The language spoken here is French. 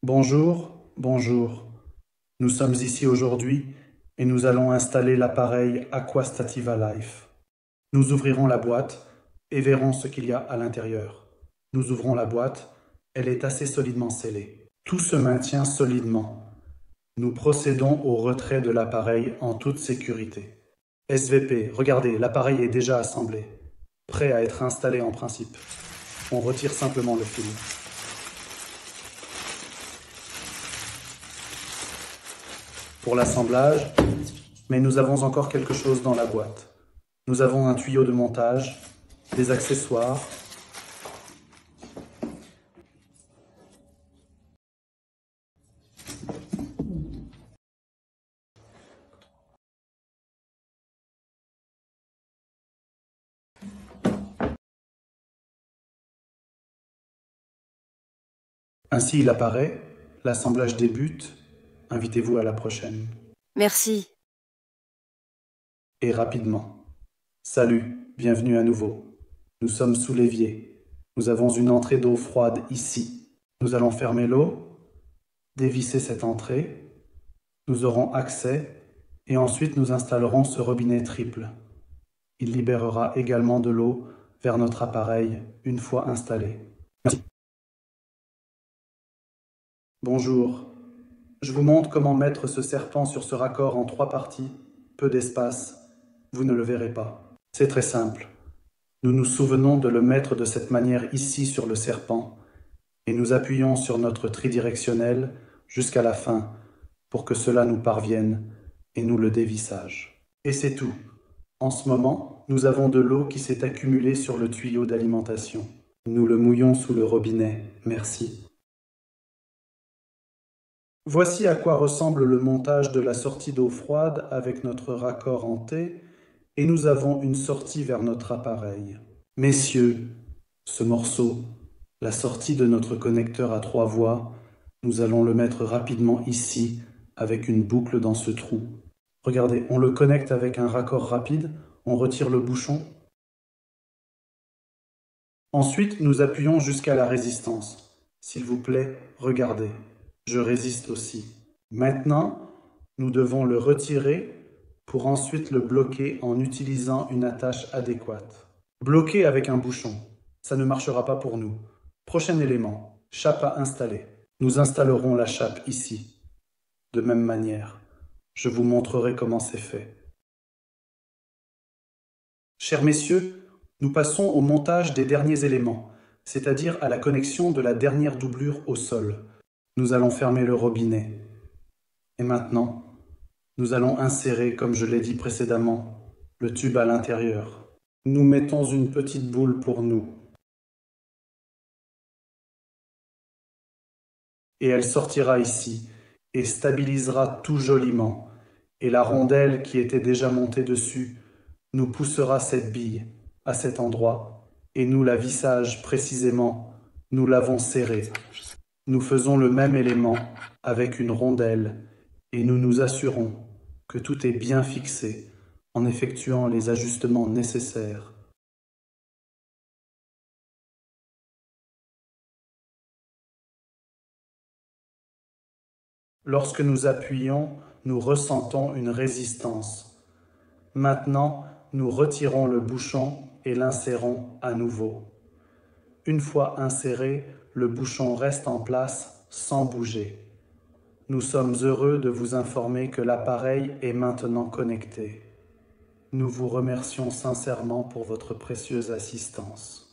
Bonjour, bonjour. Nous sommes ici aujourd'hui et nous allons installer l'appareil Aquastativa Life. Nous ouvrirons la boîte et verrons ce qu'il y a à l'intérieur. Nous ouvrons la boîte, elle est assez solidement scellée. Tout se maintient solidement. Nous procédons au retrait de l'appareil en toute sécurité. SVP, regardez, l'appareil est déjà assemblé, prêt à être installé en principe. On retire simplement le fil. Pour l'assemblage, mais nous avons encore quelque chose dans la boîte. Nous avons un tuyau de montage, des accessoires, ainsi il apparaît, l'assemblage débute, invitez-vous à la prochaine. Merci. Et rapidement. Salut, bienvenue à nouveau. Nous sommes sous l'évier. Nous avons une entrée d'eau froide ici. Nous allons fermer l'eau, dévisser cette entrée, nous aurons accès et ensuite nous installerons ce robinet triple. Il libérera également de l'eau vers notre appareil une fois installé. Merci. Bonjour. Je vous montre comment mettre ce serpent sur ce raccord en 3 parties, peu d'espace. Vous ne le verrez pas. C'est très simple. Nous nous souvenons de le mettre de cette manière ici sur le serpent et nous appuyons sur notre tridirectionnel jusqu'à la fin pour que cela nous parvienne et nous le dévissage. Et c'est tout. En ce moment, nous avons de l'eau qui s'est accumulée sur le tuyau d'alimentation. Nous le mouillons sous le robinet. Merci. Voici à quoi ressemble le montage de la sortie d'eau froide avec notre raccord en T et nous avons une sortie vers notre appareil. Messieurs, ce morceau, la sortie de notre connecteur à 3 voies, nous allons le mettre rapidement ici avec une boucle dans ce trou. Regardez, on le connecte avec un raccord rapide, on retire le bouchon. Ensuite, nous appuyons jusqu'à la résistance. S'il vous plaît, regardez, je résiste aussi. Maintenant, nous devons le retirer pour ensuite le bloquer en utilisant une attache adéquate. Bloquer avec un bouchon, ça ne marchera pas pour nous. Prochain élément, chape à installer. Nous installerons la chape ici. De même manière, je vous montrerai comment c'est fait. Chers messieurs, nous passons au montage des derniers éléments, c'est-à-dire à la connexion de la dernière doublure au sol. Nous allons fermer le robinet. Et maintenant, nous allons insérer, comme je l'ai dit précédemment, le tube à l'intérieur. Nous mettons une petite boule pour nous. Et elle sortira ici et stabilisera tout joliment. Et la rondelle qui était déjà montée dessus nous poussera cette bille à cet endroit et nous la vissage précisément, nous l'avons serrée. Nous faisons le même élément avec une rondelle et nous nous assurons que tout est bien fixé en effectuant les ajustements nécessaires. Lorsque nous appuyons, nous ressentons une résistance. Maintenant, nous retirons le bouchon et l'insérons à nouveau. Une fois inséré, le bouchon reste en place sans bouger. Nous sommes heureux de vous informer que l'appareil est maintenant connecté. Nous vous remercions sincèrement pour votre précieuse assistance.